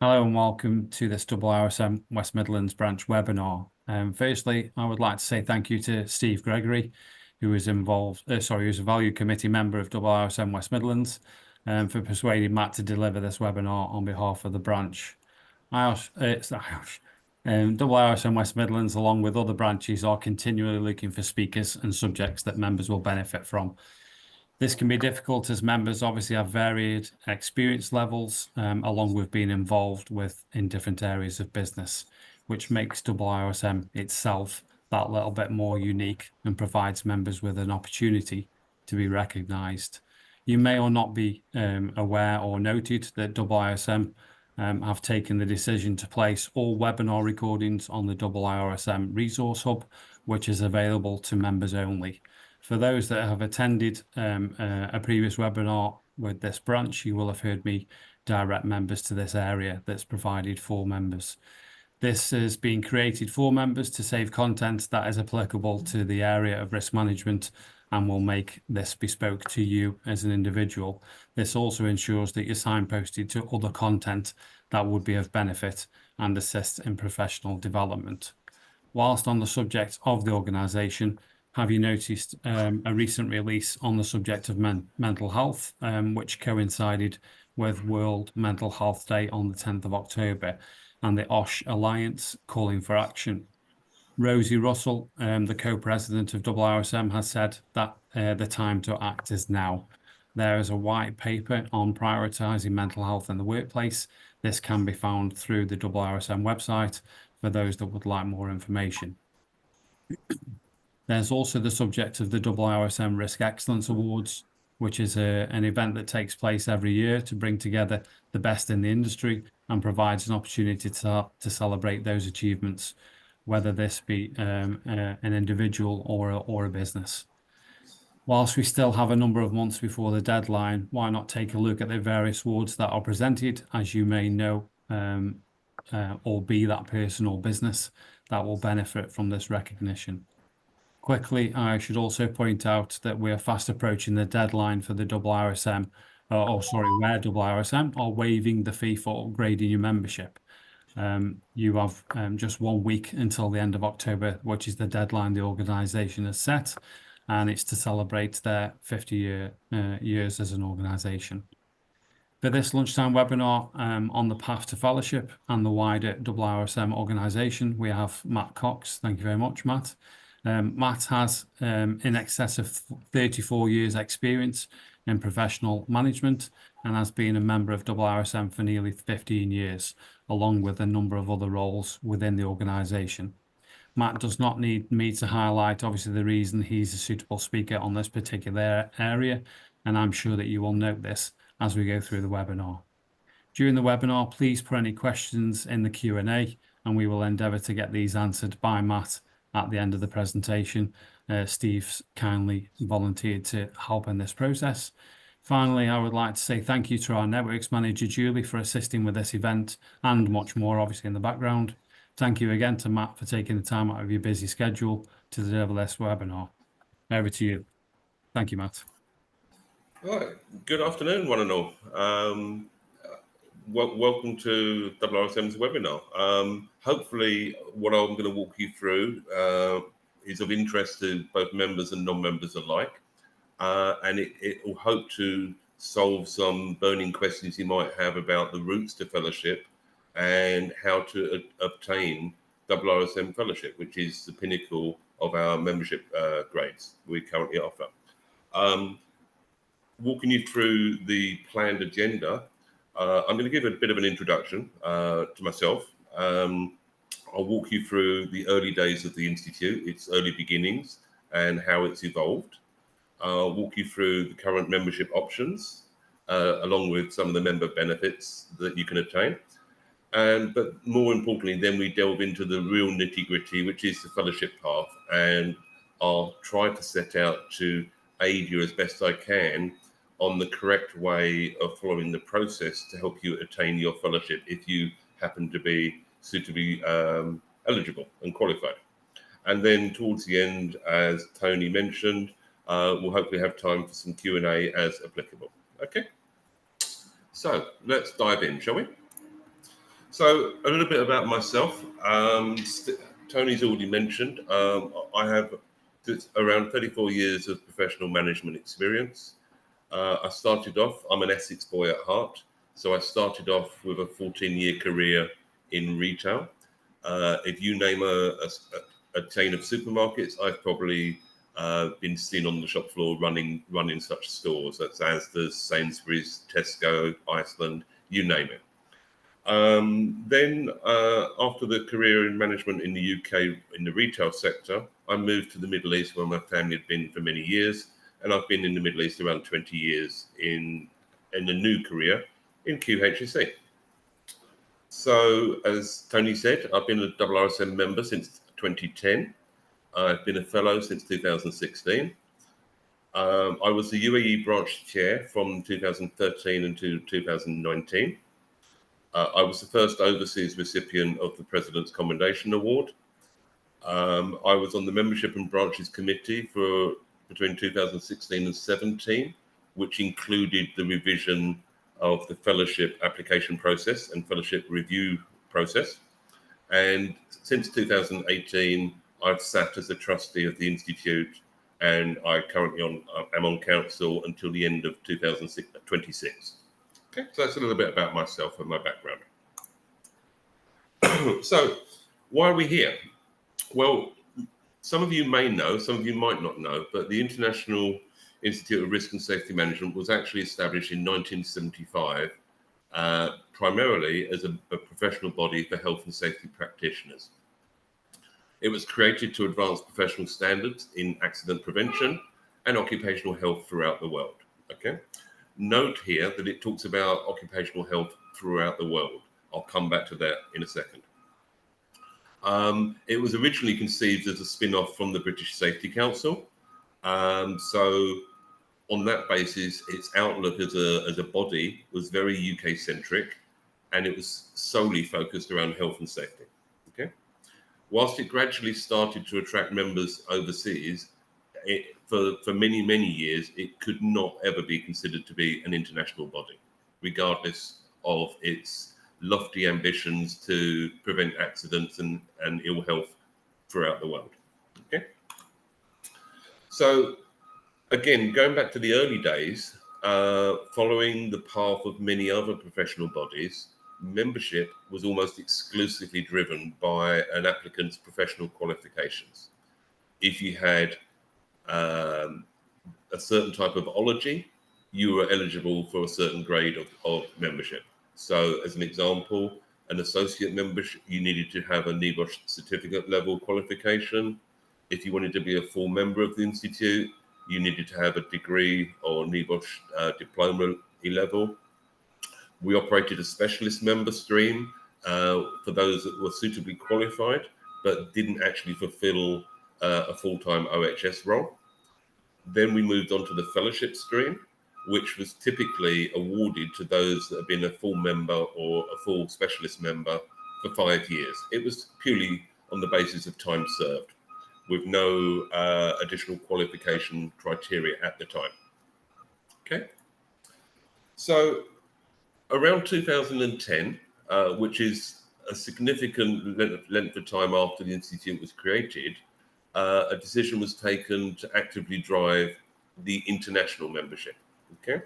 Hello and welcome to this IIRSM West Midlands branch webinar. Firstly, I would like to say thank you to Steve Gregory, who is who's a value committee member of IIRSM West Midlands, for persuading Matt to deliver this webinar on behalf of the branch. IIRSM West Midlands, along with other branches, are continually looking for speakers and subjects that members will benefit from. This can be difficult as members obviously have varied experience levels, along with being involved in different areas of business, which makes IIRSM itself that little bit more unique and provides members with an opportunity to be recognised. You may or not be aware or noted that IIRSM have taken the decision to place all webinar recordings on the IIRSM Resource Hub, which is available to members only. For those that have attended a previous webinar with this branch, you will have heard me direct members to this area that's provided for members. This has been created for members to save content that is applicable to the area of risk management and will make this bespoke to you as an individual. This also ensures that you're signposted to other content that would be of benefit and assist in professional development. Whilst on the subject of the organisation, have you noticed a recent release on the subject of mental health, which coincided with World Mental Health Day on the 10th of October, and the OSH Alliance calling for action? Rosie Russell, the co-president of IIRSM, has said that the time to act is now. There is a white paper on prioritising mental health in the workplace. This can be found through the IIRSM website for those that would like more information. There's also the subject of the IIRSM Risk Excellence Awards, which is an event that takes place every year to bring together the best in the industry and provides an opportunity to celebrate those achievements, whether this be an individual or a business. Whilst we still have a number of months before the deadline, why not take a look at the various awards that are presented, as you may know, or be that person or business that will benefit from this recognition. Quickly, I should also point out that we are fast approaching the deadline for the IIRSM, where IIRSM are waiving the fee for upgrading your membership. You have just 1 week until the end of October, which is the deadline the organisation has set, and it's to celebrate their 50 years as an organisation. For this lunchtime webinar on the path to fellowship and the wider IIRSM organisation, we have Matt Cox. Thank you very much, Matt. Matt has in excess of 34 years experience in professional management and has been a member of IIRSM for nearly 15 years, along with a number of other roles within the organisation. Matt does not need me to highlight, obviously, the reason he's a suitable speaker on this particular area, and I'm sure that you will note this as we go through the webinar. During the webinar, please put any questions in the Q&A, and we will endeavour to get these answered by Matt at the end of the presentation. Steve's kindly volunteered to help in this process. Finally, I would like to say thank you to our networks manager, Julie, for assisting with this event and much more, obviously, in the background. Thank you again to Matt for taking the time out of your busy schedule to deliver this webinar. Over to you. Thank you, Matt. All right. Good afternoon, one and all. Welcome to IIRSM's webinar. Hopefully, what I'm going to walk you through is of interest to both members and non-members alike, and it will hope to solve some burning questions you might have about the routes to fellowship and how to obtain IIRSM fellowship, which is the pinnacle of our membership grades we currently offer. Walking you through the planned agenda, I'm going to give a bit of an introduction to myself. I'll walk you through the early days of the Institute, its early beginnings, and how it's evolved. I'll walk you through the current membership options, along with some of the member benefits that you can obtain. But more importantly, then we delve into the real nitty-gritty, which is the fellowship path, and I'll try to set out to aid you as best I can on the correct way of following the process to help you attain your fellowship if you happen to be suitably eligible and qualified. And then towards the end, as Tony mentioned, we'll hopefully have time for some Q&A as applicable. Okay, so let's dive in, shall we? So a little bit about myself. Tony's already mentioned. I have around 34 years of professional management experience. I started off, I'm an Essex boy at heart, so I started off with a 14-year career in retail. If you name a chain of supermarkets, I've probably been seen on the shop floor running such stores. That's Asda's, Sainsbury's, Tesco, Iceland, you name it. Then, after the career in management in the UK in the retail sector, I moved to the Middle East where my family had been for many years, and I've been in the Middle East around 20 years in a new career in QHSE. So, as Tony said, I've been a IIRSM member since 2010. I've been a fellow since 2016. I was the UAE branch chair from 2013 until 2019. I was the first overseas recipient of the President's Commendation Award. I was on the Membership and Branches Committee for between 2016 and 17, which included the revision of the fellowship application process and fellowship review process. And since 2018, I've sat as a trustee of the Institute, and I currently am on council until the end of 2026. Okay, so that's a little bit about myself and my background. So, why are we here? Well, some of you may know, some of you might not know, but the International Institute of Risk and Safety Management was actually established in 1975, primarily as a professional body for health and safety practitioners. It was created to advance professional standards in accident prevention and occupational health throughout the world. Okay. Note here that it talks about occupational health throughout the world. I'll come back to that in a second. It was originally conceived as a spin-off from the British Safety Council. So on that basis, its outlook as a body was very UK-centric, and it was solely focused around health and safety. Okay. Whilst it gradually started to attract members overseas, for many, many years, it could not ever be considered to be an international body, regardless of its lofty ambitions to prevent accidents and ill health throughout the world. Okay. So again, going back to the early days, following the path of many other professional bodies, membership was almost exclusively driven by an applicant's professional qualifications. If you had a certain type of ology, you were eligible for a certain grade of membership. So as an example, an associate membership, you needed to have a NEBOSH certificate level qualification. If you wanted to be a full member of the Institute, you needed to have a degree or NEBOSH diploma level. We operated a specialist member stream for those that were suitably qualified, but didn't actually fulfill a full-time OHS role. Then we moved on to the fellowship stream, which was typically awarded to those that have been a full member or a full specialist member for 5 years. It was purely on the basis of time served, with no additional qualification criteria at the time. Okay. So around 2010, which is a significant length of time after the Institute was created, a decision was taken to actively drive the international membership. Okay.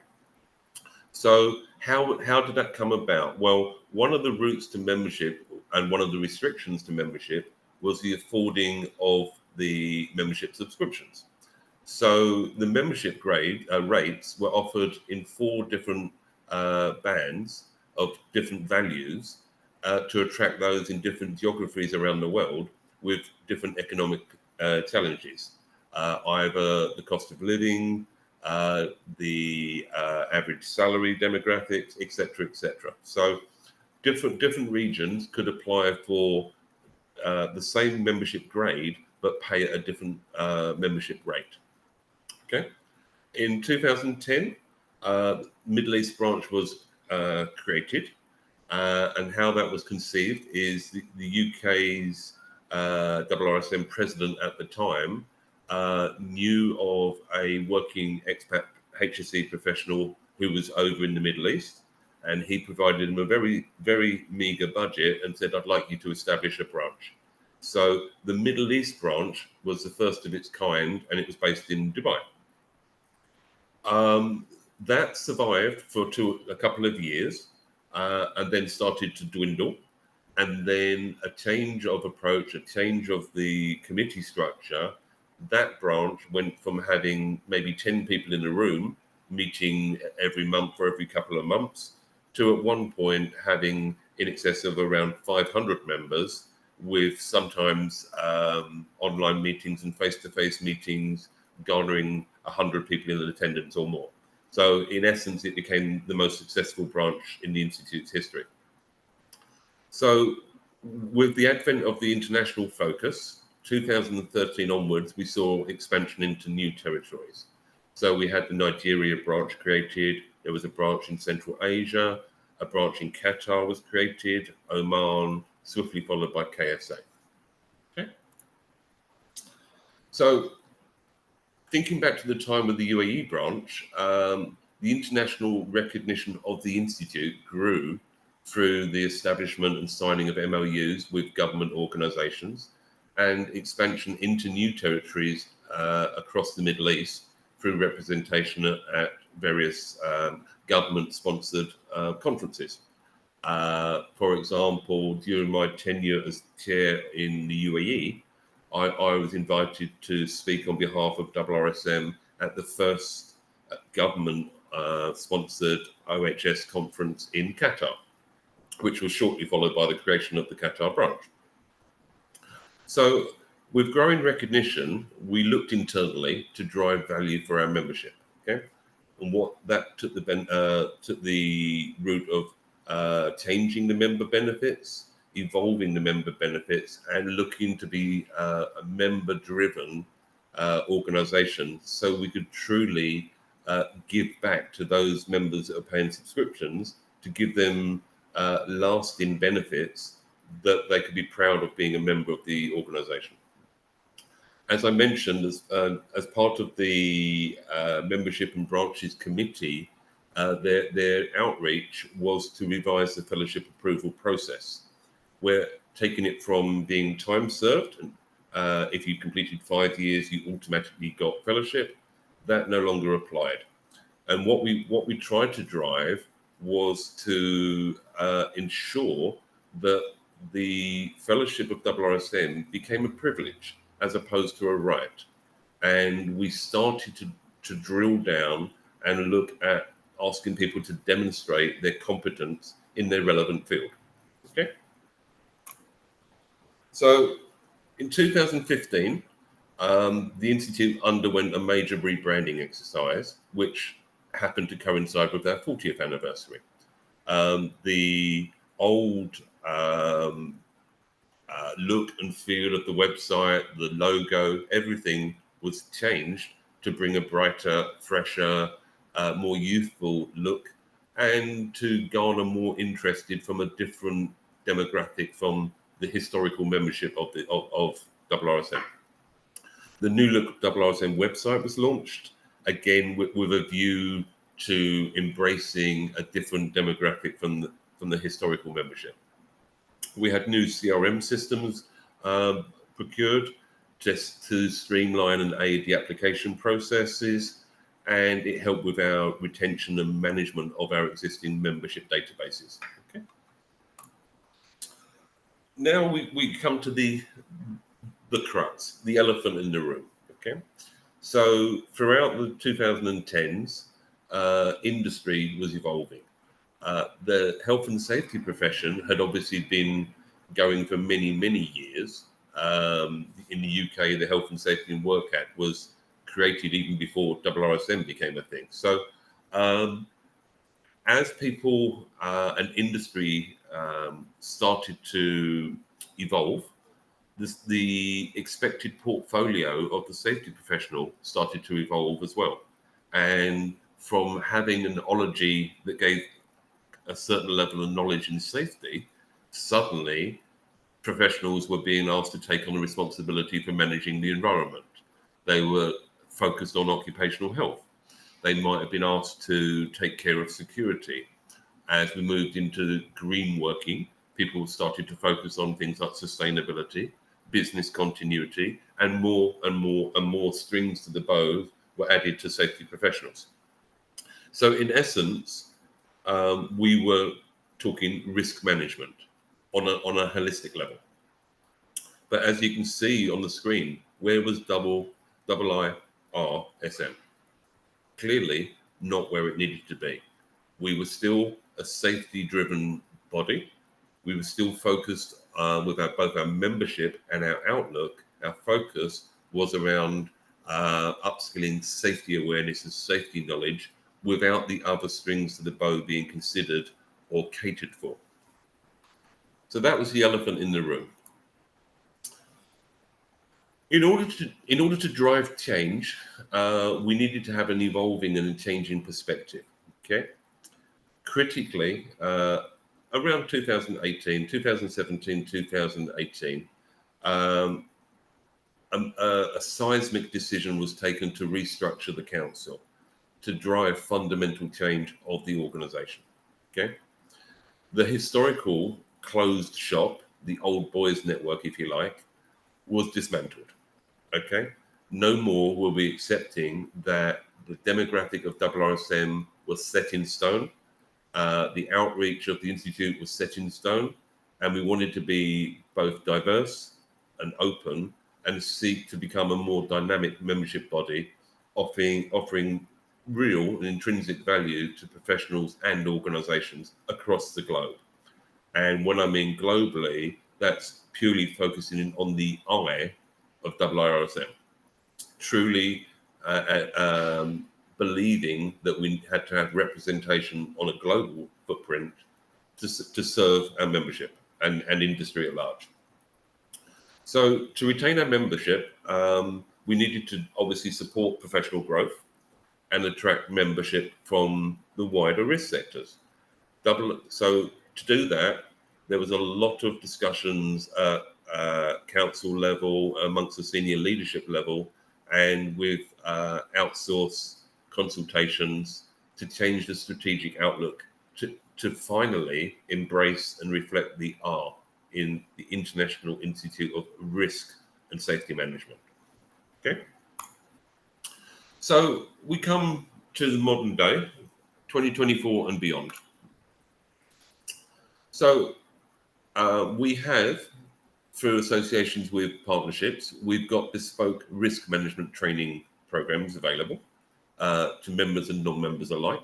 So how did that come about? Well, one of the routes to membership and one of the restrictions to membership was the affording of the membership subscriptions. So the membership grade rates were offered in 4 different bands of different values to attract those in different geographies around the world with different economic challenges, either the cost of living, the average salary demographics, etc., etc. So different regions could apply for the same membership grade, but pay at a different membership rate. Okay. In 2010, Middle East branch was created, and how that was conceived is the UK's IIRSM president at the time knew of a working expat HSE professional who was over in the Middle East, and he provided him a very, very meager budget and said, I'd like you to establish a branch. So the Middle East branch was the first of its kind, and it was based in Dubai. That survived for a couple of years and then started to dwindle. And then a change of approach, a change of the committee structure, that branch went from having maybe 10 people in a room meeting every month or every couple of months to at one point having in excess of around 500 members, with sometimes online meetings and face-to-face meetings garnering 100 people in attendance or more. So in essence, it became the most successful branch in the Institute's history. So with the advent of the international focus, 2013 onwards, we saw expansion into new territories. So we had the Nigeria branch created. There was a branch in Central Asia. A branch in Qatar was created, Oman, swiftly followed by KSA. Okay. So thinking back to the time of the UAE branch, the international recognition of the Institute grew through the establishment and signing of MOUs with government organizations and expansion into new territories across the Middle East through representation at various government-sponsored conferences. For example, during my tenure as chair in the UAE, I was invited to speak on behalf of IIRSM at the first government-sponsored OHS conference in Qatar, which was shortly followed by the creation of the Qatar branch. So with growing recognition, we looked internally to drive value for our membership. Okay, and what that took the route of changing the member benefits, evolving the member benefits, and looking to be a member-driven organization, so we could truly give back to those members that are paying subscriptions, to give them lasting benefits that they could be proud of being a member of the organization. As I mentioned, as part of the membership and branches committee, their outreach was to revise the fellowship approval process. We're taking it from being time served, and if you completed 5 years, you automatically got fellowship. That no longer applied. And what we tried to drive was to ensure that the fellowship of IIRSM became a privilege as opposed to a right. And we started to drill down and look at asking people to demonstrate their competence in their relevant field. Okay. So in 2015, the Institute underwent a major rebranding exercise, which happened to coincide with our 40th anniversary. The old look and feel of the website, the logo, everything was changed to bring a brighter, fresher, more youthful look, and to garner more interested from a different demographic from the historical membership of IIRSM. The new look IIRSM website was launched, again with a view to embracing a different demographic from the historical membership. We had new CRM systems procured just to streamline and aid the application processes, and it helped with our retention and management of our existing membership databases. Okay. Now we come to the crux, the elephant in the room. Okay, so throughout the 2010s, industry was evolving. The health and safety profession had obviously been going for many, many years. In the UK, the Health and Safety in Work Act was created even before IIRSM became a thing. So as people and industry started to evolve, the expected portfolio of the safety professional started to evolve as well. And from having an ology that gave a certain level of knowledge in safety, suddenly professionals were being asked to take on the responsibility for managing the environment. They were focused on occupational health. They might have been asked to take care of security, as we moved into green working, people started to focus on things like sustainability, business continuity, and more strings to the bow were added to safety professionals. So in essence, we were talking risk management on a holistic level. But as you can see on the screen, where was IIRSM? Clearly not where it needed to be. We were still a safety-driven body. We were still focused with both our membership and our outlook. Our focus was around upskilling safety awareness and safety knowledge without the other strings to the bow being considered or catered for. So that was the elephant in the room. In order to drive change, we needed to have an evolving and a changing perspective. Okay, critically, around 2018, 2017, 2018, a seismic decision was taken to restructure the council to drive fundamental change of the organisation. Okay, the historical closed shop, the old boys network, if you like, was dismantled. Okay, no more will be accepting that the demographic of IIRSM was set in stone. The outreach of the Institute was set in stone, and we wanted to be both diverse and open and seek to become a more dynamic membership body, offering real and intrinsic value to professionals and organisations across the globe. And when I mean globally, that's purely focusing on the I of IIRSM, truly believing that we had to have representation on a global footprint to serve our membership and industry at large. So to retain our membership, we needed to obviously support professional growth and attract membership from the wider risk sectors. So to do that, there was a lot of discussions at council level, amongst the senior leadership level, and with outsource consultations to change the strategic outlook to finally embrace and reflect the R in the International Institute of Risk and Safety Management. Okay. So we come to the modern day, 2024 and beyond. So we have, through associations with partnerships, we've got bespoke risk management training programs available to members and non-members alike.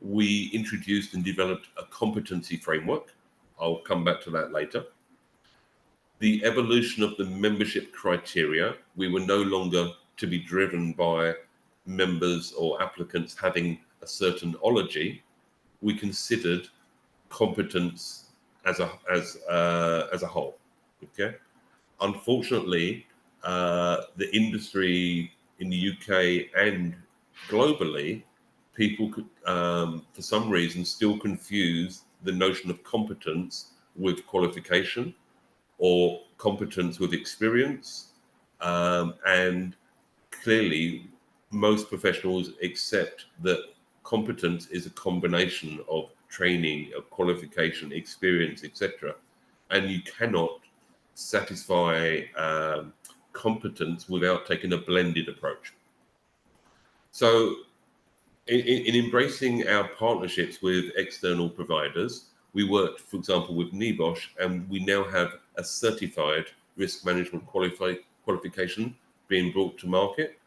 We introduced and developed a competency framework. I'll come back to that later. The evolution of the membership criteria, we were no longer to be driven by members or applicants having a certain ology. We considered competence as a whole. Okay. Unfortunately, the industry in the UK and globally, people could, for some reason, still confuse the notion of competence with qualification or competence with experience. And clearly, most professionals accept that competence is a combination of training, of qualification, experience, etc. And you cannot satisfy competence without taking a blended approach. So in embracing our partnerships with external providers, we worked, for example, with NEBOSH, and we now have a certified risk management qualification being brought to market,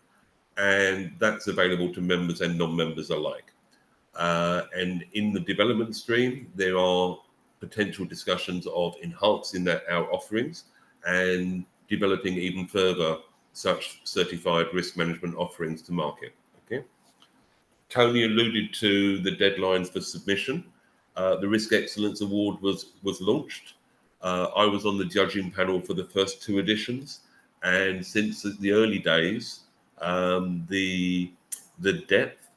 and that's available to members and non-members alike. And in the development stream, there are potential discussions of enhancing our offerings and developing even further such certified risk management offerings to market. Okay. Tony alluded to the deadlines for submission. The Risk Excellence Award was launched. I was on the judging panel for the first two editions, and since the early days, the depth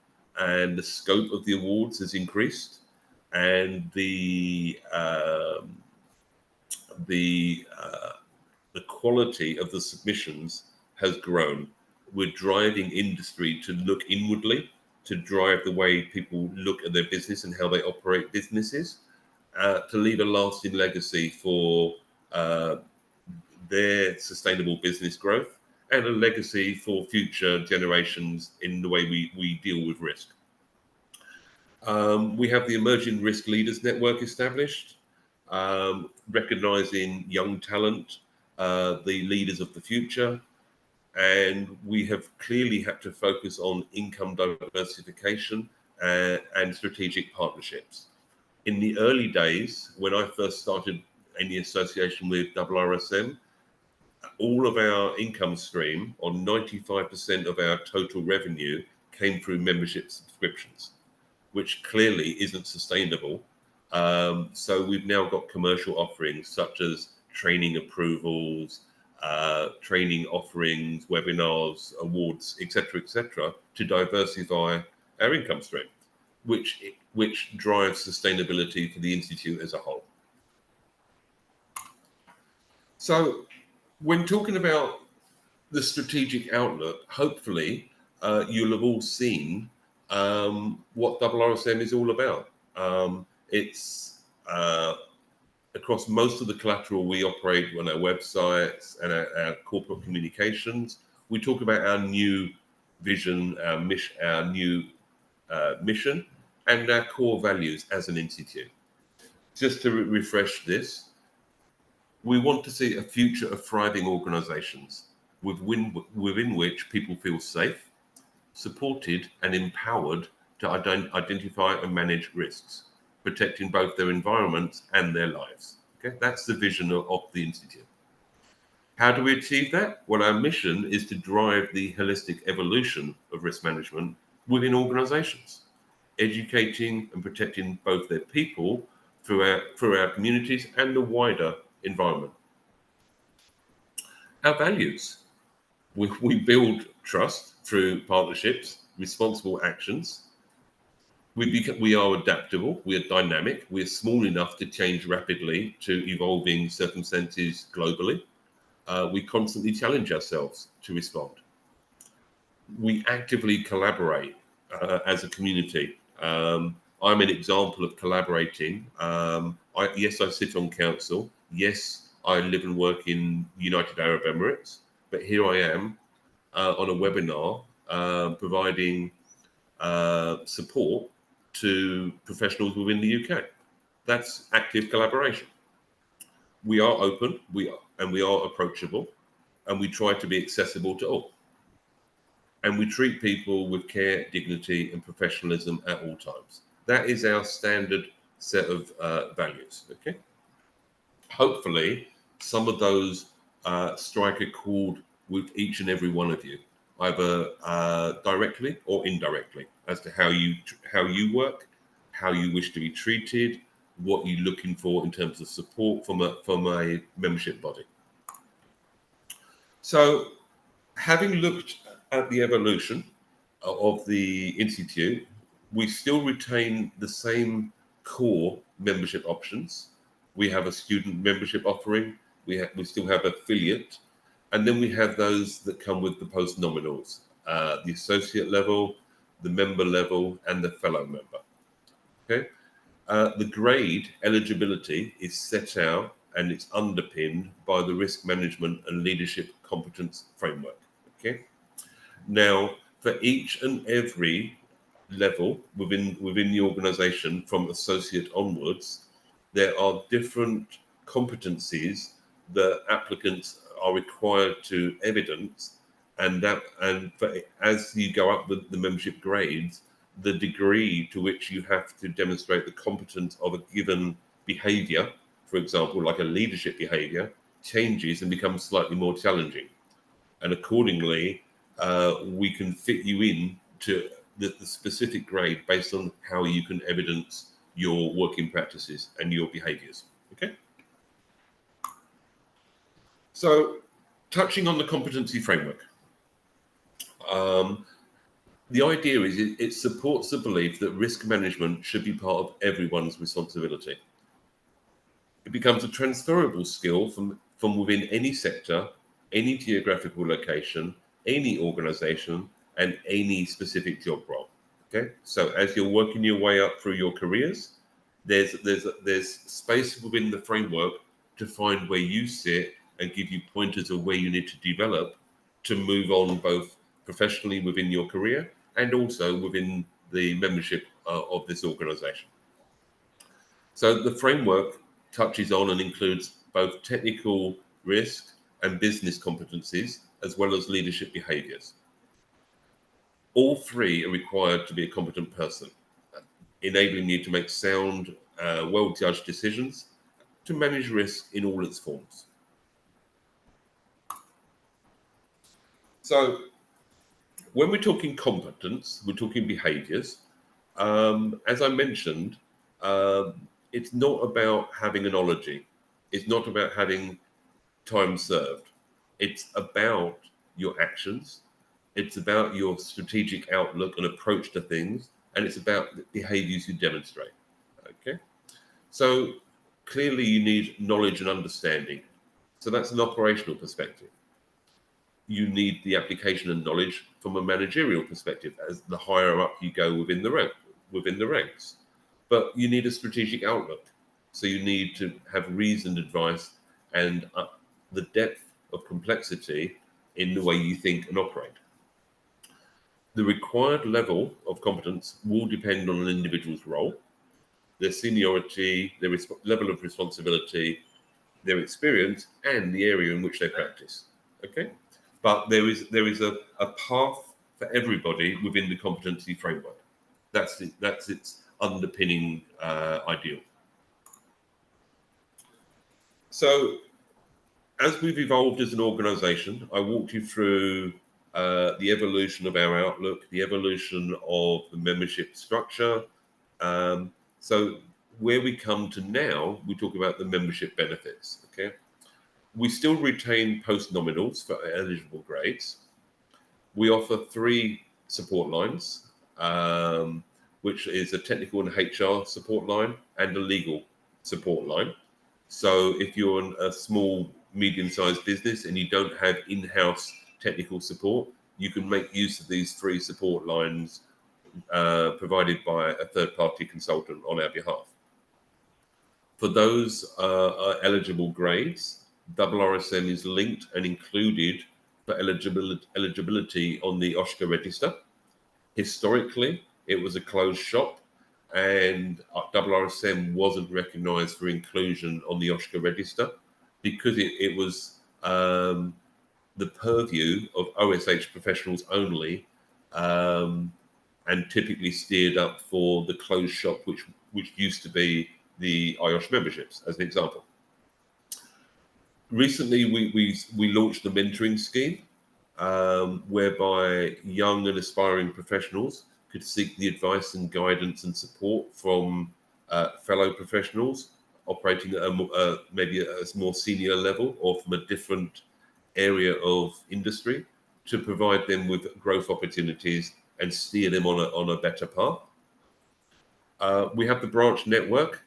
and the scope of the awards has increased, and the quality of the submissions has grown. We're driving industry to look inwardly to drive the way people look at their business and how they operate businesses, to leave a lasting legacy for their sustainable business growth and a legacy for future generations in the way we deal with risk. We have the Emerging Risk Leaders Network established, recognizing young talent, the leaders of the future. And we have clearly had to focus on income diversification and strategic partnerships. In the early days, when I first started in the association with IIRSM, all of our income stream, on 95% of our total revenue, came through membership subscriptions, which clearly isn't sustainable. So we've now got commercial offerings such as training approvals, training offerings, webinars, awards, etc., to diversify our income stream, which drives sustainability for the Institute as a whole. So when talking about the strategic outlook, hopefully you'll have all seen what IIRSM is all about. It's across most of the collateral we operate on our websites and our corporate communications. We talk about our new vision, our new mission, and our core values as an institute. Just to refresh this, we want to see a future of thriving organisations within which people feel safe, supported, and empowered to identify and manage risks, protecting both their environments and their lives. Okay, that's the vision of the Institute. How do we achieve that? Well, our mission is to drive the holistic evolution of risk management within organisations, educating and protecting both their people through our communities and the wider environment. Our values. We build trust through partnerships, responsible actions. We are adaptable, we are dynamic, we are small enough to change rapidly to evolving circumstances globally. We constantly challenge ourselves to respond. We actively collaborate as a community. I'm an example of collaborating. Yes, I sit on council. Yes, I live and work in United Arab Emirates. But here I am on a webinar providing support to professionals within the UK. That's active collaboration. We are open, we are approachable, and we try to be accessible to all. And we treat people with care, dignity, and professionalism at all times. That is our standard set of values. Okay. Hopefully, some of those strike a chord with each and every one of you, either directly or indirectly, as to how you work, how you wish to be treated, what you're looking for in terms of support from a membership body. So, having looked at the evolution of the Institute, we still retain the same core membership options. We have a student membership offering. We still have affiliate. And then we have those that come with the post-nominals, the associate level, the member level, and the fellow member. Okay. The grade eligibility is set out and it's underpinned by the risk management and leadership competence framework. Okay. Now, for each and every level within the organization, from associate onwards, there are different competencies that applicants are required to evidence, as you go up the membership grades, the degree to which you have to demonstrate the competence of a given behavior, for example, like a leadership behavior, changes and becomes slightly more challenging. And accordingly, we can fit you in to the specific grade based on how you can evidence your working practices and your behaviors. Okay. So, touching on the competency framework, the idea is it supports the belief that risk management should be part of everyone's responsibility. It becomes a transferable skill from within any sector, any geographical location, any organization, and any specific job role. Okay, so as you're working your way up through your careers, there's space within the framework to find where you sit and give you pointers of where you need to develop to move on both professionally within your career and also within the membership of this organization. So the framework touches on and includes both technical risk and business competencies, as well as leadership behaviors. All three are required to be a competent person, enabling you to make sound, well-judged decisions to manage risk in all its forms. So when we're talking competence, we're talking behaviors. As I mentioned, it's not about having an ology. It's not about having time served. It's about your actions. It's about your strategic outlook and approach to things. And it's about the behaviors you demonstrate. Okay. So clearly you need knowledge and understanding. So that's an operational perspective. You need the application and knowledge from a managerial perspective as the higher up you go within the ranks. But you need a strategic outlook. So you need to have reasoned advice and the depth of complexity in the way you think and operate. The required level of competence will depend on an individual's role, their seniority, their level of responsibility, their experience, and the area in which they practice. Okay, but there is a path for everybody within the competency framework. That's its underpinning ideal. So, as we've evolved as an organisation, I walked you through the evolution of our outlook, the evolution of the membership structure. So where we come to now, we talk about the membership benefits. Okay, we still retain post-nominals for eligible grades. We offer 3 support lines, which is a technical and HR support line and a legal support line. So if you're a small, medium-sized business and you don't have in-house technical support, you can make use of these 3 support lines provided by a third-party consultant on our behalf. For those eligible grades, IIRSM is linked and included for eligibility on the OSHA register. Historically, it was a closed shop, and IIRSM wasn't recognised for inclusion on the OSHA register because it was the purview of OSH professionals only, and typically steered up for the closed shop, which used to be the IOSH memberships, as an example. Recently, we launched the mentoring scheme, whereby young and aspiring professionals could seek the advice and guidance and support from fellow professionals operating at maybe a more senior level or from a different area of industry to provide them with growth opportunities and steer them on a better path. We have the branch network,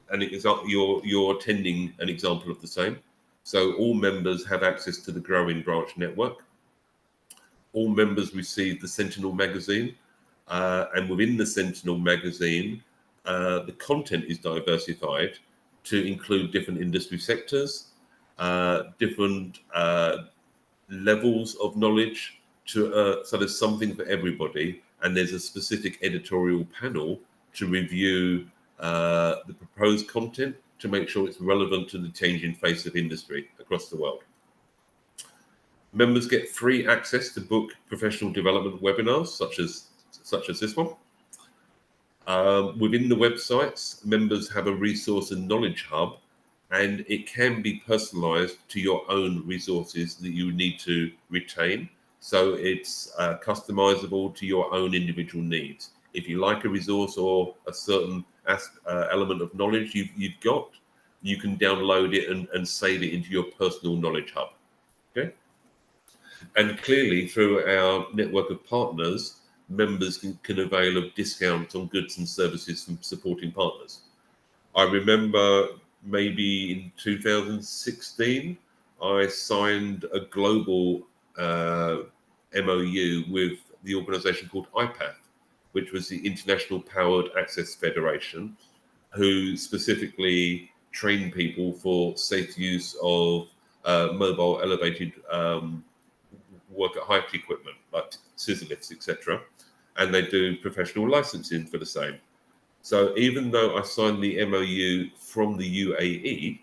and you're attending an example of the same. So all members have access to the growing branch network. All members receive the Sentinel magazine, and within the Sentinel magazine, the content is diversified to include different industry sectors, different levels of knowledge. So there's something for everybody, and there's a specific editorial panel to review the proposed content to make sure it's relevant to the changing face of industry across the world. Members get free access to book professional development webinars, such as this one. Within the websites, members have a resource and knowledge hub, and it can be personalized to your own resources that you need to retain. So it's customizable to your own individual needs. If you like a resource or a certain element of knowledge you've got, you can download it and save it into your personal knowledge hub. Okay. And clearly, through our network of partners, members can avail of discounts on goods and services from supporting partners. I remember maybe in 2016, I signed a global MOU with the organization called IPATH, which was the International Powered Access Federation, who specifically train people for safe use of mobile elevated work at height equipment like scissor lifts, etc. And they do professional licensing for the same. So even though I signed the MOU from the UAE,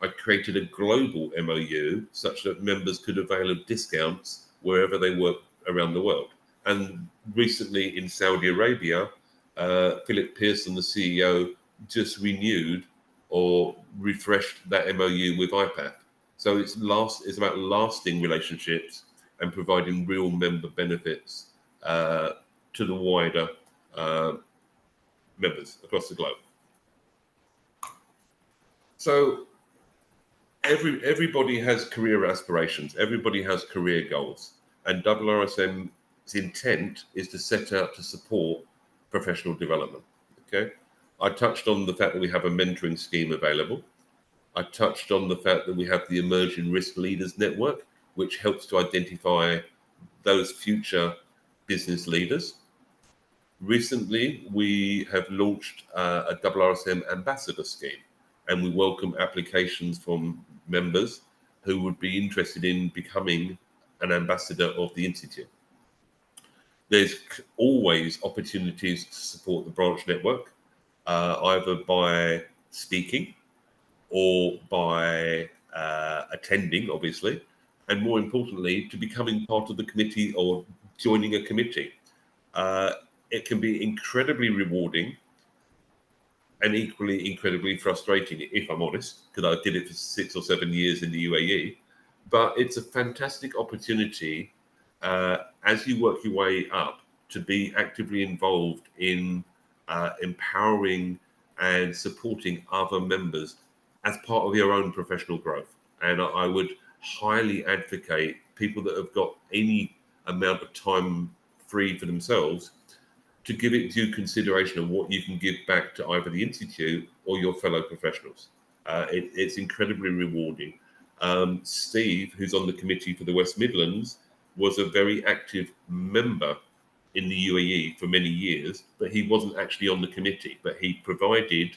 I created a global MOU such that members could avail of discounts wherever they work around the world. And recently in Saudi Arabia, Philip Pearson, the CEO, just renewed or refreshed that MOU with IPAF. So it's about lasting relationships and providing real member benefits to the wider members across the globe. So everybody has career aspirations, everybody has career goals, and IIRSM's intent is to set out to support professional development. Okay, I touched on the fact that we have a mentoring scheme available. I touched on the fact that we have the Emerging Risk Leaders Network, which helps to identify those future business leaders. Recently, we have launched a IIRSM ambassador scheme, and we welcome applications from members who would be interested in becoming an ambassador of the Institute. There's always opportunities to support the branch network, either by speaking or by attending, obviously, and more importantly, to becoming part of the committee or joining a committee. It can be incredibly rewarding and equally incredibly frustrating, if I'm honest, because I did it for 6 or 7 years in the UAE. But it's a fantastic opportunity as you work your way up to be actively involved in empowering and supporting other members as part of your own professional growth. And I would highly advocate people that have got any amount of time free for themselves to give it due consideration of what you can give back to either the Institute or your fellow professionals. It's incredibly rewarding. Steve, who's on the committee for the West Midlands, was a very active member in the UAE for many years, but he wasn't actually on the committee. But he provided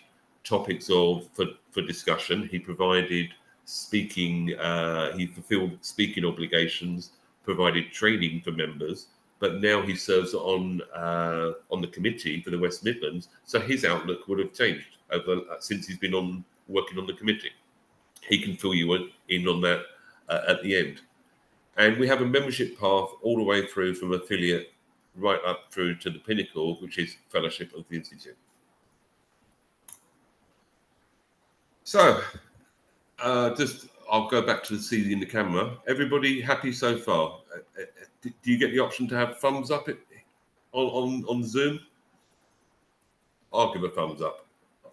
topics for discussion. He provided speaking. He fulfilled speaking obligations, provided training for members. But now he serves on the committee for the West Midlands, so his outlook would have changed since he's been working on the committee. He can fill you in on that at the end. And we have a membership path all the way through from affiliate right up through to the pinnacle, which is Fellowship of the Institute. So, I'll go back to the CD in the camera. Everybody happy so far? Do you get the option to have thumbs up on Zoom? I'll give a thumbs up.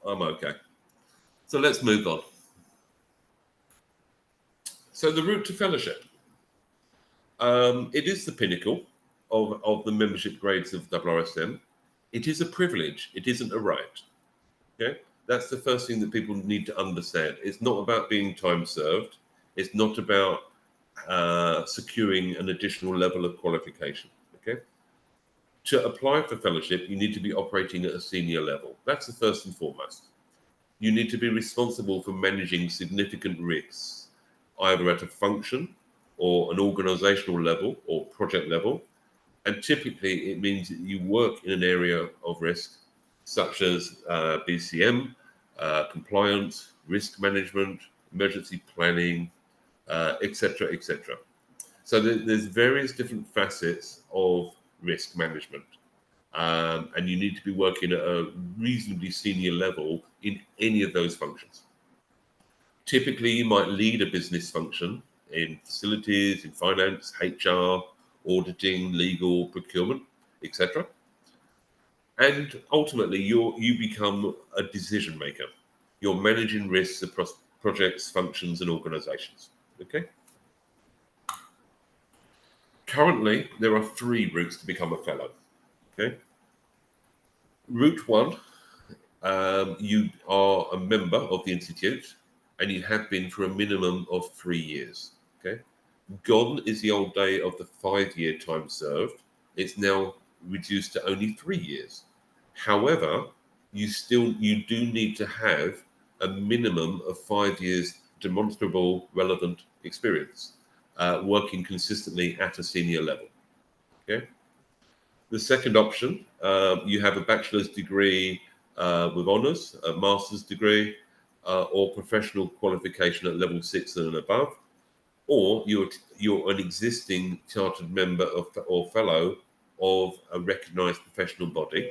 I'm okay. So let's move on. So the route to fellowship. It is the pinnacle of the membership grades of IIRSM. It is a privilege. It isn't a right. Okay, that's the first thing that people need to understand. It's not about being time served. It's not about securing an additional level of qualification. Okay, to apply for fellowship, you need to be operating at a senior level. That's the first and foremost. You need to be responsible for managing significant risks, either at a function or an organizational level or project level. And typically it means that you work in an area of risk, such as BCM, compliance, risk management, emergency planning, etc., etc. So there's various different facets of risk management. And you need to be working at a reasonably senior level in any of those functions. Typically, you might lead a business function in facilities, in finance, HR, auditing, legal, procurement, etc. And ultimately, you become a decision maker. You're managing risks across projects, functions, and organizations. Okay. Currently, there are 3 routes to become a fellow. Okay. Route 1, you are a member of the Institute and you have been for a minimum of 3 years. Okay. Gone is the old day of the 5-year time served. It's now reduced to only 3 years. However, you do need to have a minimum of 5 years demonstrable relevant experience, working consistently at a senior level. Okay. The second option, you have a bachelor's degree with honours, a master's degree, or professional qualification at level 6 and above, or you're an existing chartered member or fellow of a recognised professional body,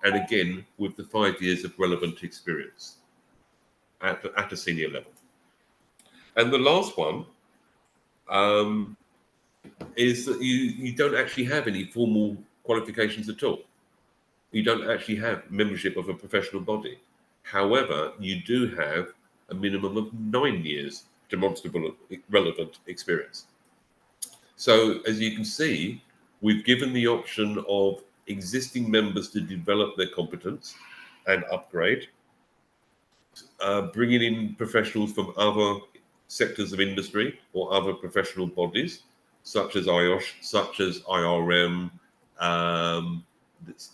and again with the 5 years of relevant experience at a senior level. And the last one is that you don't actually have any formal qualifications at all. You don't actually have membership of a professional body. However, you do have a minimum of 9 years demonstrable relevant experience. So as you can see, we've given the option of existing members to develop their competence and upgrade, bringing in professionals from other sectors of industry or other professional bodies, such as IOSH, such as IRM,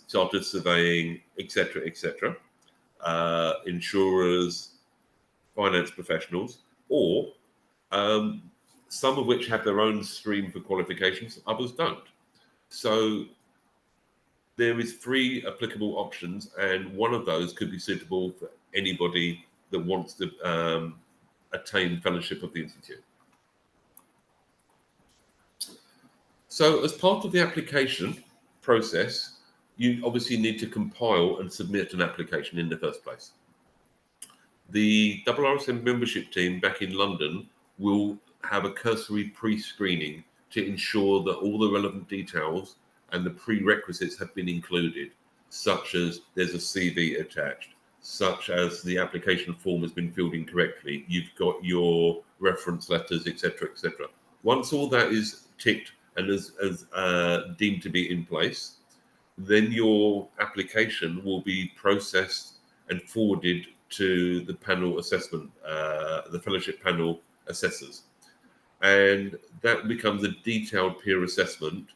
chartered surveying, etc., etc., insurers, finance professionals, or some of which have their own stream for qualifications, others don't. So there is 3 applicable options, and one of those could be suitable for anybody that wants to attain fellowship of the Institute. So as part of the application process, you obviously need to compile and submit an application in the first place. The IIRSM membership team back in London will have a cursory pre-screening to ensure that all the relevant details and the prerequisites have been included, such as there's a CV attached, such as the application form has been filled in correctly, you've got your reference letters, etc., etc. Once all that is ticked and is deemed to be in place, then your application will be processed and forwarded to the panel assessment, the fellowship panel assessors. And that becomes a detailed peer assessment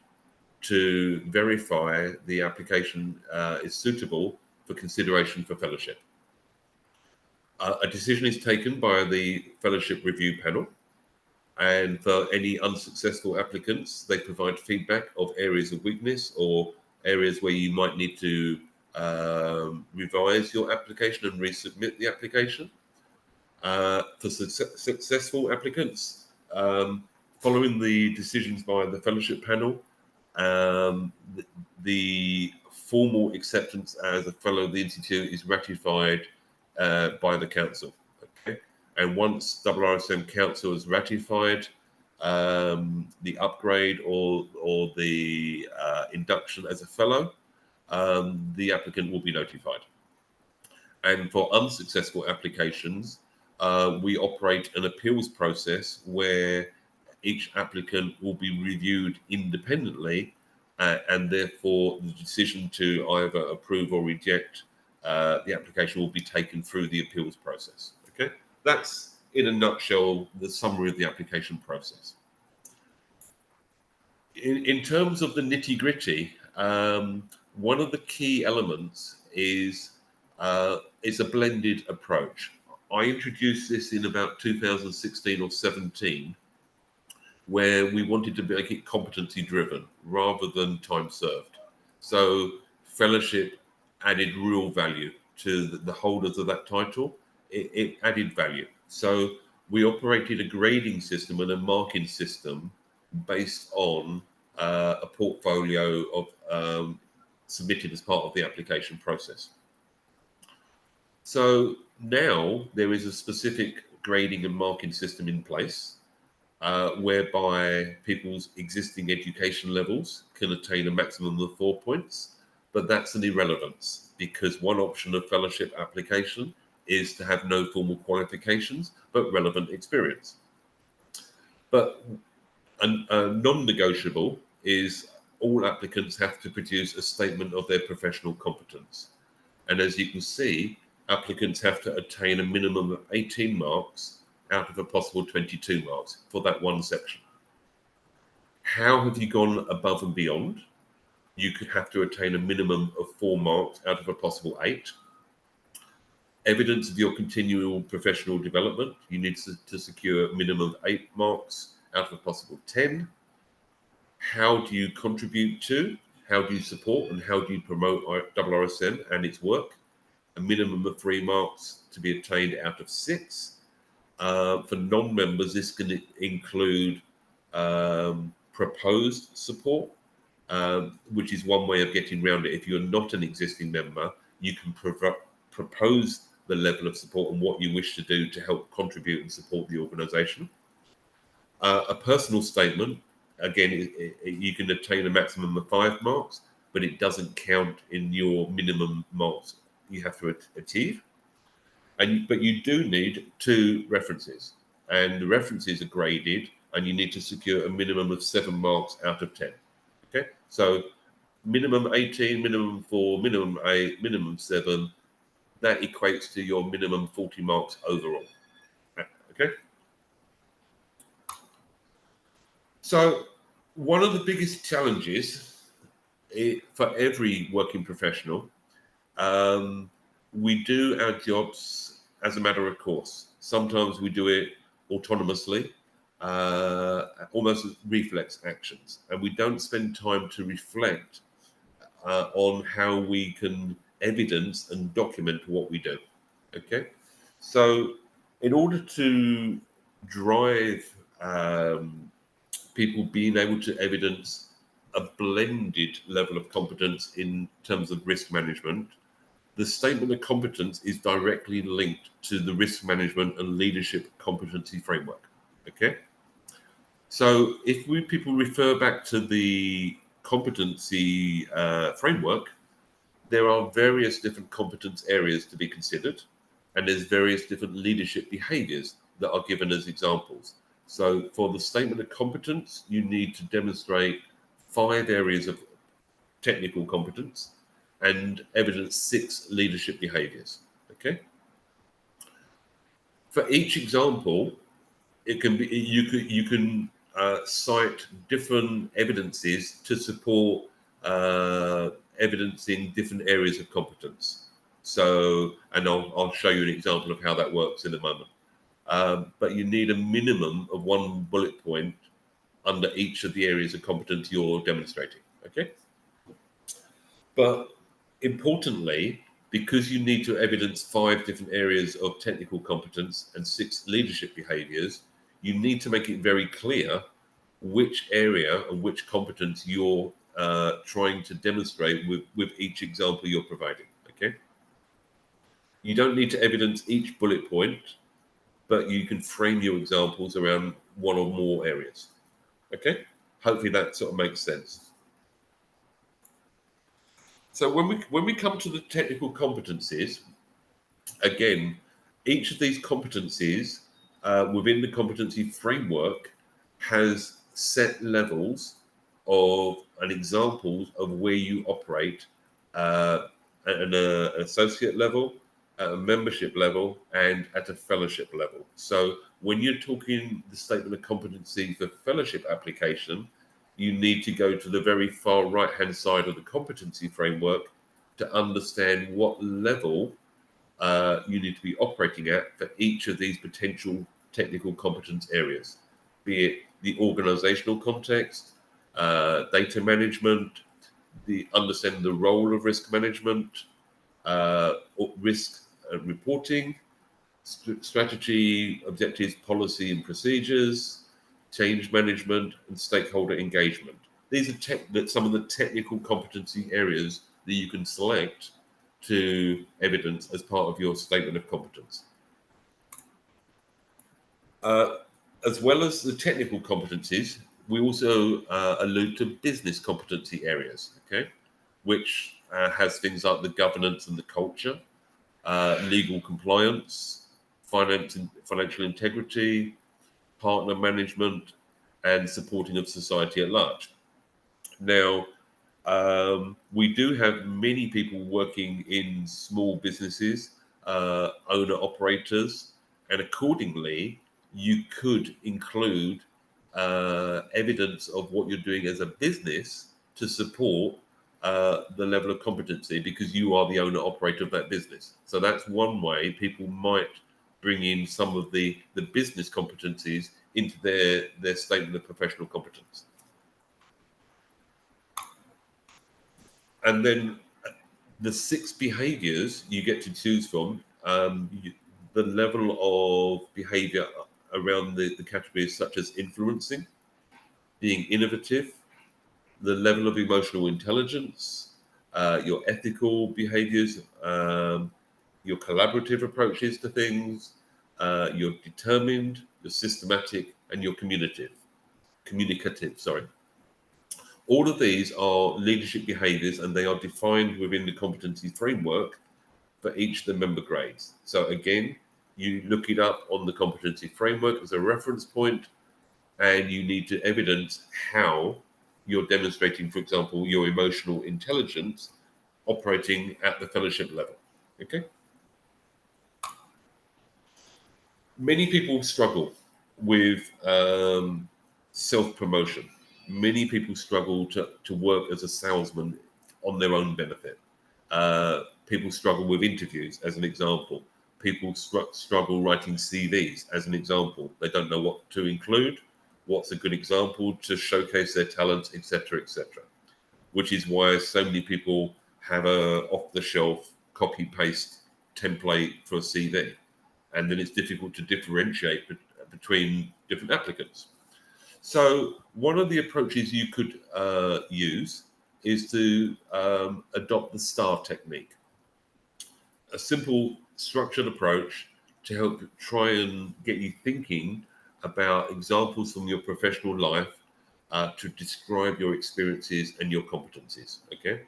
to verify the application is suitable for consideration for fellowship. A decision is taken by the fellowship review panel, and for any unsuccessful applicants, they provide feedback of areas of weakness or areas where you might need to revise your application and resubmit the application. For successful applicants, following the decisions by the fellowship panel, the formal acceptance as a fellow of the Institute is ratified by the council. Okay? And once IIRSM Council has ratified the upgrade or the induction as a fellow, the applicant will be notified. And for unsuccessful applications, we operate an appeals process where each applicant will be reviewed independently, and therefore the decision to either approve or reject the application will be taken through the appeals process. Okay, that's in a nutshell the summary of the application process. In terms of the nitty-gritty, one of the key elements is it's a blended approach. I introduced this in about 2016 or 17, where we wanted to make it competency driven rather than time served. So fellowship added real value to the holders of that title. It added value. So we operated a grading system and a marking system based on a portfolio of submitted as part of the application process. So now there is a specific grading and marking system in place whereby people's existing education levels can attain a maximum of 4 points, but that's an irrelevance because one option of fellowship application is to have no formal qualifications but relevant experience. But a non-negotiable is all applicants have to produce a statement of their professional competence. And as you can see, applicants have to attain a minimum of 18 marks out of a possible 22 marks for that one section. How have you gone above and beyond? you could have to attain a minimum of 4 marks out of a possible 8. Evidence of your continual professional development, you need to secure a minimum of 8 marks out of a possible 10. How do you contribute to, how do you support, and how do you promote IIRSM and its work? A minimum of 3 marks to be attained out of 6. For non-members, this can include proposed support, which is one way of getting around it. If you're not an existing member, you can propose the level of support and what you wish to do to help contribute and support the organisation. A personal statement, again, you can obtain a maximum of 5 marks, but it doesn't count in your minimum marks you have to achieve. But you do need 2 references, and the references are graded, and you need to secure a minimum of 7 marks out of 10. Okay, so minimum 18, minimum 4, minimum 8, minimum 7. That equates to your minimum 40 marks overall. Okay. So one of the biggest challenges for every working professional, we do our jobs as a matter of course. Sometimes we do it autonomously, almost as reflex actions, and we don't spend time to reflect on how we can evidence and document what we do. Okay, so in order to drive people being able to evidence a blended level of competence in terms of risk management, the statement of competence is directly linked to the risk management and leadership competency framework. Okay, so if people refer back to the competency framework, there are various different competence areas to be considered, and there's various different leadership behaviors that are given as examples. So for the statement of competence, you need to demonstrate 5 areas of technical competence and evidence 6 leadership behaviors. Okay. For each example, it can be you can cite different evidences to support evidencing different areas of competence. So, and I'll show you an example of how that works in a moment. But you need a minimum of 1 bullet point under each of the areas of competence you're demonstrating. Okay. But importantly, because you need to evidence 5 different areas of technical competence and 6 leadership behaviors, you need to make it very clear which area and which competence you're trying to demonstrate with each example you're providing. Okay. You don't need to evidence each bullet point, but you can frame your examples around 1 or more areas. Okay. Hopefully that sort of makes sense. So when we come to the technical competencies, again, each of these competencies within the competency framework has set levels of and examples of where you operate at an associate level, at a membership level, and at a fellowship level. So when you're talking the statement of competency for fellowship application, you need to go to the very far right-hand side of the competency framework to understand what level you need to be operating at for each of these potential technical competence areas, be it the organizational context, data management, the understanding the role of risk management, risk reporting, strategy, objectives, policy and procedures, change management, and stakeholder engagement. These are some of the technical competency areas that you can select to evidence as part of your statement of competence. As well as the technical competencies, we also allude to business competency areas, okay, which has things like the governance and the culture, legal compliance, financial integrity, partner management, and supporting of society at large. Now, we do have many people working in small businesses, owner operators, and accordingly, you could include evidence of what you're doing as a business to support the level of competency because you are the owner operator of that business. So that's one way people might bring in some of the business competencies into their statement of professional competence. And then the 6 behaviors you get to choose from, the level of behavior around the categories such as influencing, being innovative, the level of emotional intelligence, your ethical behaviors, your collaborative approaches to things, you're determined, you're systematic, and you're communicative, sorry. All of these are leadership behaviors and they are defined within the competency framework for each of the member grades. So again, you look it up on the competency framework as a reference point, and you need to evidence how you're demonstrating, for example, your emotional intelligence operating at the fellowship level. Okay. Many people struggle with self-promotion. Many people struggle to work as a salesman on their own benefit. People struggle with interviews, as an example. People struggle writing CVs, as an example. They don't know what to include, what's a good example to showcase their talents, etc., etc. Which is why so many people have a off-the-shelf copy-paste template for a CV, and then it's difficult to differentiate between different applicants. So one of the approaches you could use is to adopt the STAR technique, a simple structured approach to help try and get you thinking about examples from your professional life to describe your experiences and your competencies. Okay,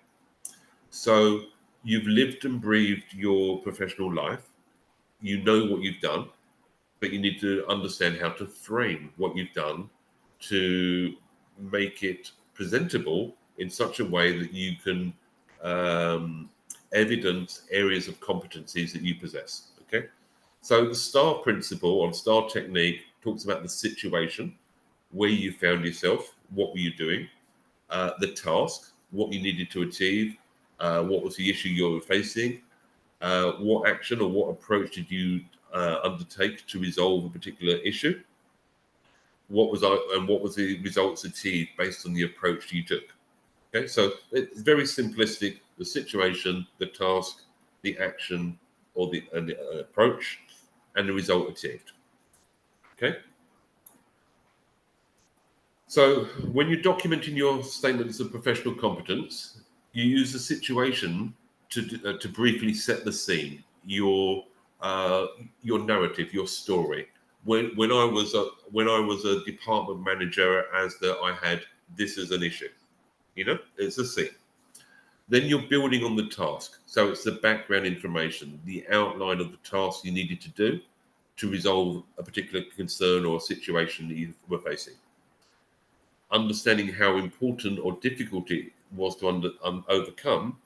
so you've lived and breathed your professional life, you know what you've done, but you need to understand how to frame what you've done to make it presentable in such a way that you can evidence areas of competencies that you possess. Okay, so the STAR principle or STAR technique talks about the situation, where you found yourself, what were you doing, the task, what you needed to achieve, what was the issue you were facing, what action or what approach did you undertake to resolve a particular issue, what was the results achieved based on the approach you took. Okay, so it's very simplistic: the situation, the task, the action, or the approach, and the result achieved. Okay. So when you're documenting your statements of professional competence, you use the situation to briefly set the scene, your narrative, your story. When I was a department manager, I had this as an issue. You know, it's a scene. Then you're building on the task. So it's the background information, the outline of the task you needed to do to resolve a particular concern or situation that you were facing. Understanding how important or difficult it was to overcome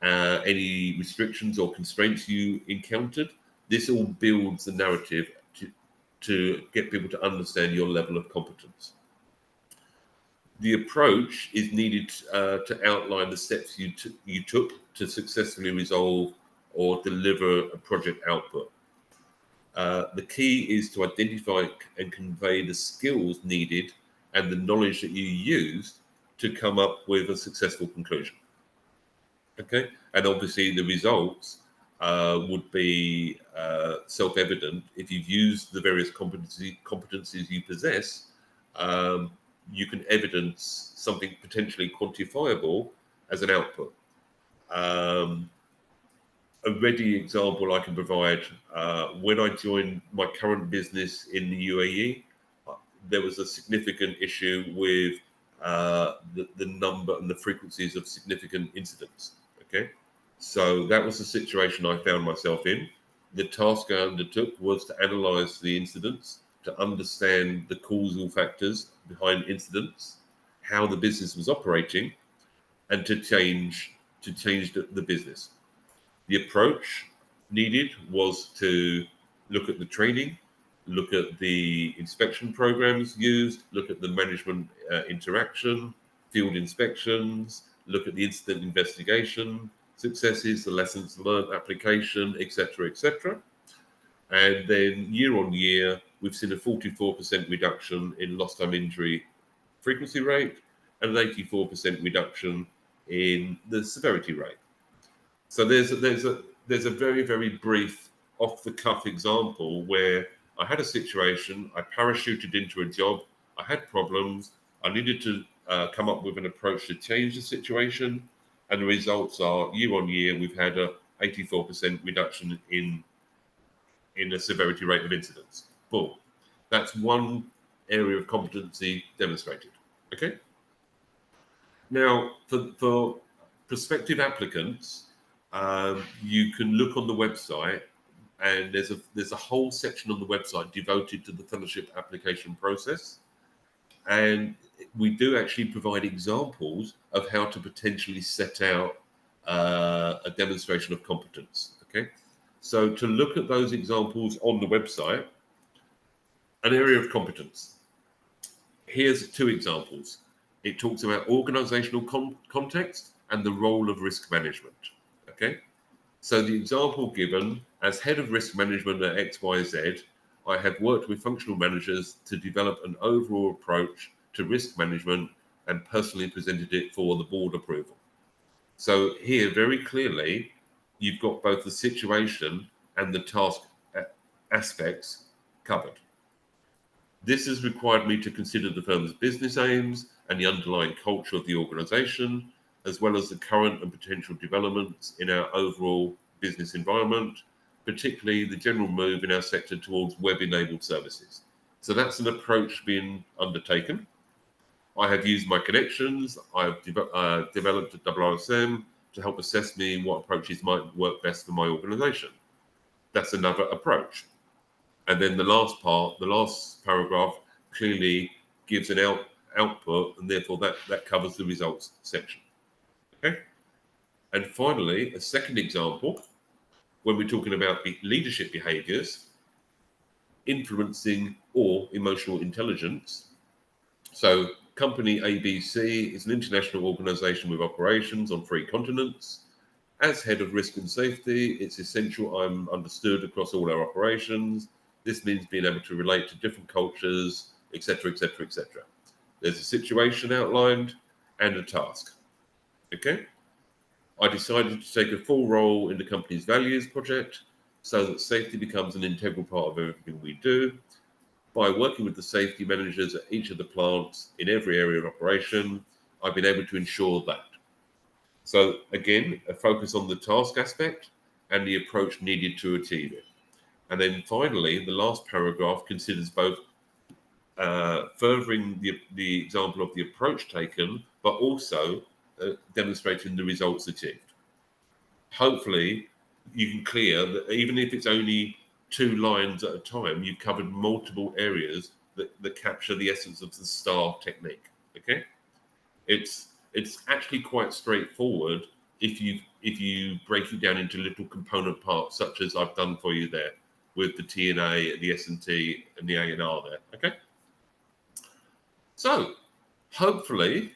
any restrictions or constraints you encountered. This all builds the narrative to get people to understand your level of competence. The approach is needed to outline the steps you took to successfully resolve or deliver a project output. The key is to identify and convey the skills needed and the knowledge that you used to come up with a successful conclusion. Okay, and obviously the results would be self-evident if you've used the various competencies you possess. You can evidence something potentially quantifiable as an output. A ready example I can provide: when I joined my current business in the UAE, there was a significant issue with the number and the frequencies of significant incidents. Okay, so that was the situation I found myself in. The task I undertook was to analyze the incidents, to understand the causal factors behind incidents, how the business was operating, and to change the business. The approach needed was to look at the training, look at the inspection programs used, look at the management interaction, field inspections, look at the incident investigation successes, the lessons learned application, etc., etc. And then year on year, we've seen a 44% reduction in lost time injury frequency rate and an 84% reduction in the severity rate. So there's a very, very brief off the cuff example where I had a situation, I parachuted into a job, I had problems, I needed to come up with an approach to change the situation, and the results are year on year we've had a 84% reduction in the severity rate of incidents. Boom. That's one area of competency demonstrated. Okay. Now, for prospective applicants, you can look on the website, and there's a whole section on the website devoted to the fellowship application process, and we do actually provide examples of how to potentially set out a demonstration of competence. Okay, so to look at those examples on the website, an area of competence. Here's two examples. It talks about organizational context and the role of risk management. Okay, so the example given, as head of risk management at XYZ, I have worked with functional managers to develop an overall approach to risk management and personally presented it for the board approval. So here, very clearly, you've got both the situation and the task aspects covered. This has required me to consider the firm's business aims and the underlying culture of the organization, as well as the current and potential developments in our overall business environment, particularly the general move in our sector towards web-enabled services. So that's an approach being undertaken. I have used my connections. I've developed a IIRSM to help assess me what approaches might work best for my organization. That's another approach. And then the last part, the last paragraph, clearly gives an output, and therefore that covers the results section. Okay. And finally, a second example, when we're talking about leadership behaviors, influencing or emotional intelligence. So company ABC is an international organization with operations on 3 continents. As head of risk and safety, it's essential I'm understood across all our operations. This means being able to relate to different cultures, etc., etc., etc. There's a situation outlined and a task. Okay. I decided to take a full role in the company's values project so that safety becomes an integral part of everything we do. By working with the safety managers at each of the plants in every area of operation, I've been able to ensure that. So again, a focus on the task aspect and the approach needed to achieve it. And then finally, the last paragraph considers both furthering the example of the approach taken, but also demonstrating the results achieved. Hopefully, you can clear that even if it's only 2 lines at a time, you've covered multiple areas that capture the essence of the STAR technique. Okay, it's actually quite straightforward if you break it down into little component parts, such as I've done for you there with the TNA, the S&T, and the A&R there. Okay, so hopefully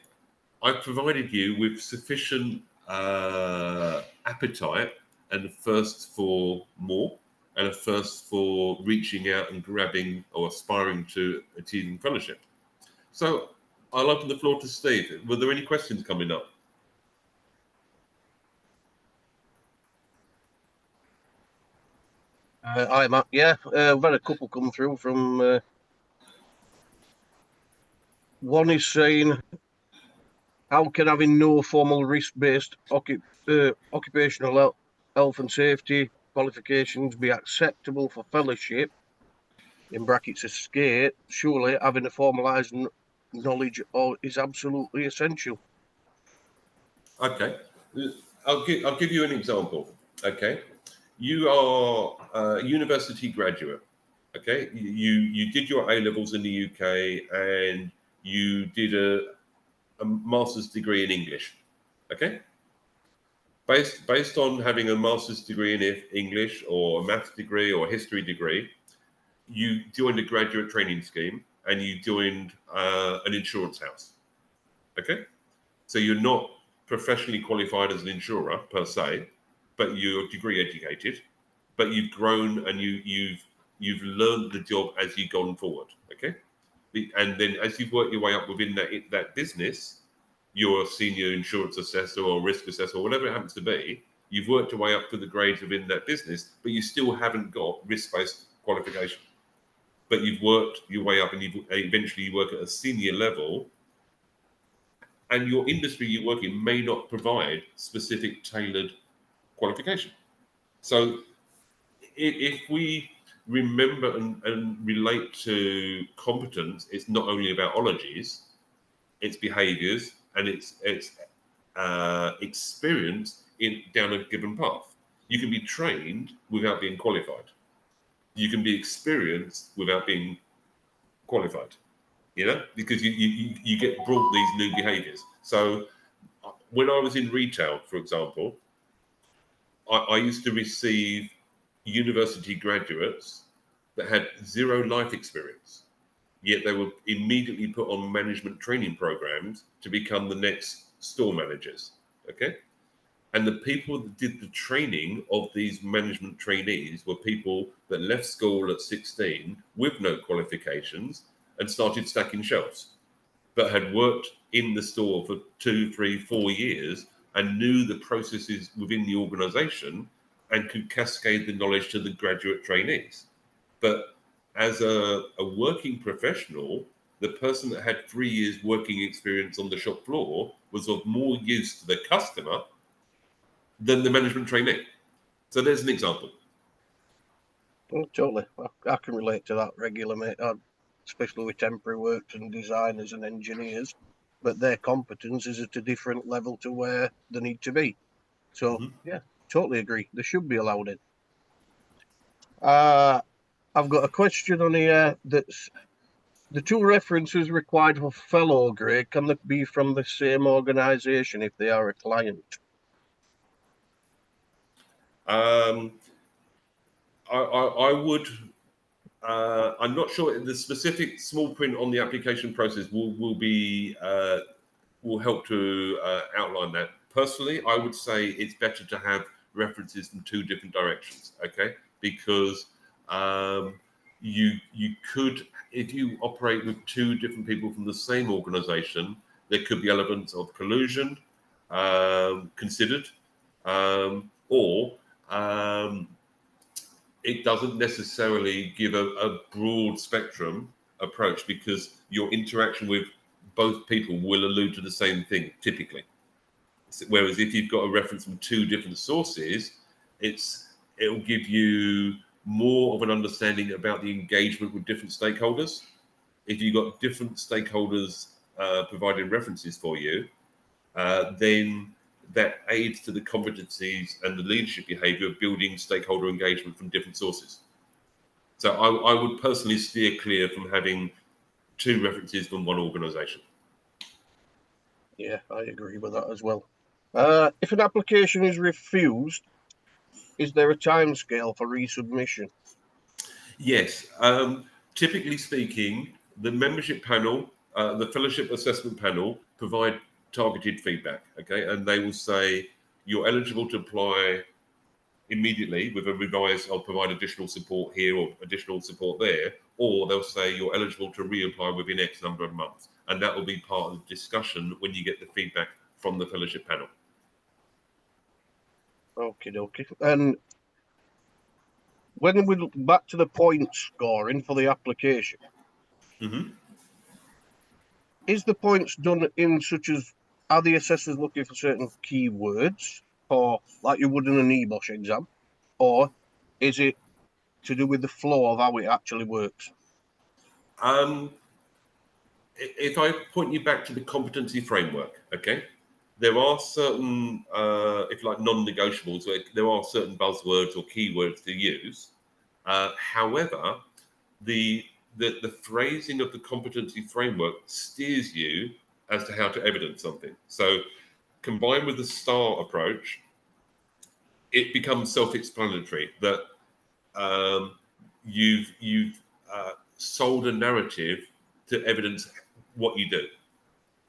I've provided you with sufficient appetite and a thirst for more, and a thirst for reaching out and grabbing or aspiring to achieving fellowship. So I'll open the floor to Steve. Were there any questions coming up? Hi, Matt. Yeah, we've had a couple come through from. One is saying, how can having no formal risk-based occupational health and safety qualifications be acceptable for fellowship, in brackets a skate? Surely having a formalised knowledge is absolutely essential. Okay, I'll give you an example. Okay, you are a university graduate. Okay, you did your A-levels in the UK and you did a master's degree in English. Okay, based on having a master's degree in English or a maths degree or a history degree, you joined a graduate training scheme and you joined an insurance house. Okay, so you're not professionally qualified as an insurer per se, but you're degree educated, but you've grown and you've learned the job as you've gone forward. Okay, and then as you've worked your way up within that business, you're a senior insurance assessor or risk assessor or whatever it happens to be. You've worked your way up to the grades within that business, but you still haven't got risk-based qualification. But you've worked your way up, and eventually you work at a senior level. And your industry you work in may not provide specific tailored qualification. So if we remember and relate to competence, it's not only about ologies, it's behaviours, and it's experience down a given path. You can be trained without being qualified. You can be experienced without being qualified. You know, because you get brought these new behaviours. So when I was in retail, for example, I used to receive university graduates that had zero life experience, yet they were immediately put on management training programs to become the next store managers. Okay. And the people that did the training of these management trainees were people that left school at 16 with no qualifications and started stacking shelves, but had worked in the store for 2, 3, 4 years and knew the processes within the organization and could cascade the knowledge to the graduate trainees. But as a working professional, the person that had 3 years working experience on the shop floor was of more use to the customer than the management trainee. So there's an example. Oh, totally. I can relate to that regularly, mate. Especially with temporary works and designers and engineers, but their competence is at a different level to where they need to be. So, yeah, totally agree. They should be allowed in. I've got a question on here that's the two references required for fellow grade. Can they be from the same organisation if they are a client? I would. I'm not sure the specific small print on the application process will help to outline that. Personally, I would say it's better to have references from two different directions. Okay, because you could, if you operate with two different people from the same organisation, there could be elements of collusion considered, or it doesn't necessarily give a broad spectrum approach, because your interaction with both people will allude to the same thing typically. Whereas if you've got a reference from two different sources, it'll give you more of an understanding about the engagement with different stakeholders. If you've got different stakeholders providing references for you, then that aids to the competencies and the leadership behavior of building stakeholder engagement from different sources. So I would personally steer clear from having two references from one organisation. Yeah, I agree with that as well. If an application is refused, is there a timescale for resubmission? Yes. Typically speaking, the membership panel, the fellowship assessment panel provide targeted feedback, okay? And they will say, you're eligible to apply immediately with a revised, I'll provide additional support here or additional support there, or they'll say you're eligible to reapply within X number of months. And that will be part of the discussion when you get the feedback from the fellowship panel. Okay. And when we look back to the point scoring for the application, is the points done in such as, are the assessors looking for certain keywords, or like you would in an EBOS exam, or is it to do with the flow of how it actually works? If I point you back to the competency framework, okay, there are certain, if like non-negotiables, there are certain buzzwords or keywords to use. However, the phrasing of the competency framework steers you as to how to evidence something. So, combined with the STAR approach, it becomes self-explanatory that you've sold a narrative to evidence what you do.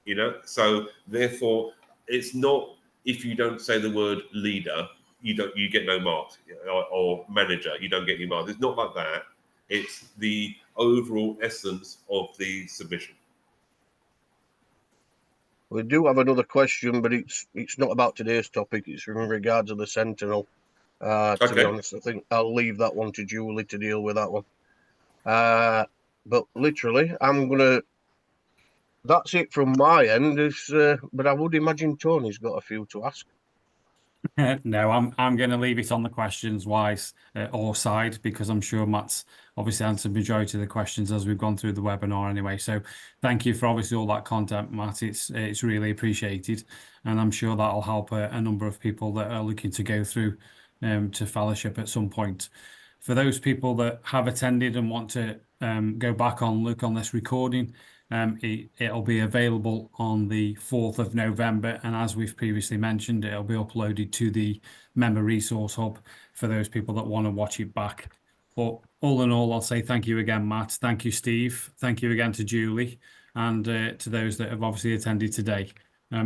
You know, so therefore, it's not, if you don't say the word leader, you get no marks, or manager, you don't get any marks. It's not like that. It's the overall essence of the submission. We do have another question, but it's not about today's topic. It's in regards to the Sentinel. To be Okay. honest, I think I'll leave that one to Julie to deal with that one. But literally, that's it from my end. But I would imagine Tony's got a few to ask. No, I'm going to leave it on the questions wise or side, because I'm sure Matt's obviously answered the majority of the questions as we've gone through the webinar anyway. So thank you for obviously all that content, Matt. It's really appreciated, and I'm sure that'll help a number of people that are looking to go through to fellowship at some point. For those people that have attended and want to go back on, look on this recording, it'll be available on the 4th of November, and as we've previously mentioned, it'll be uploaded to the Member Resource Hub for those people that want to watch it back. But all in all, I'll say thank you again, Matt. Thank you, Steve. Thank you again to Julie, and to those that have obviously attended today.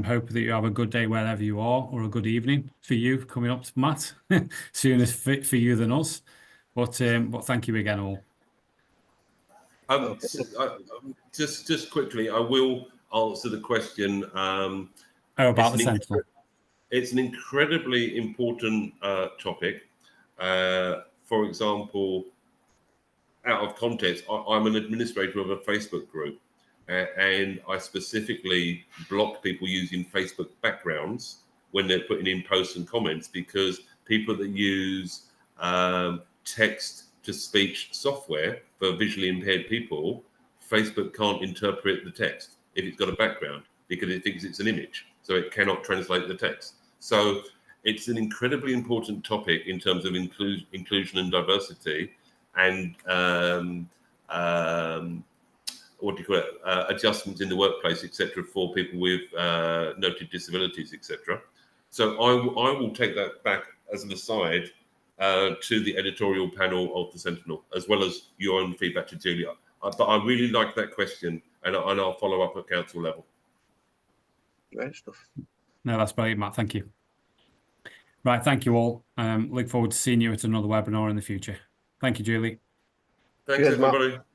Hope that you have a good day wherever you are, or a good evening for you coming up to Matt, sooner for you than us. But thank you again all. Just quickly, I will answer the question. About the Sentinel. It's an incredibly important topic. For example, out of context, I'm an administrator of a Facebook group, and I specifically block people using Facebook backgrounds when they're putting in posts and comments, because people that use text-to-speech software for visually impaired people, Facebook can't interpret the text if it's got a background, because it thinks it's an image, so it cannot translate the text. So it's an incredibly important topic in terms of inclusion and diversity, and what do you call it, adjustments in the workplace, etc., for people with noted disabilities, etc. So I will take that back as an aside to the editorial panel of the Sentinel, as well as your own feedback to Julia. But I really like that question, and I'll follow up at council level. Great stuff. No, that's brilliant, Matt. Thank you. Right, thank you all. Look forward to seeing you at another webinar in the future. Thank you, Julie. Thanks, Cheers, everybody. Matt.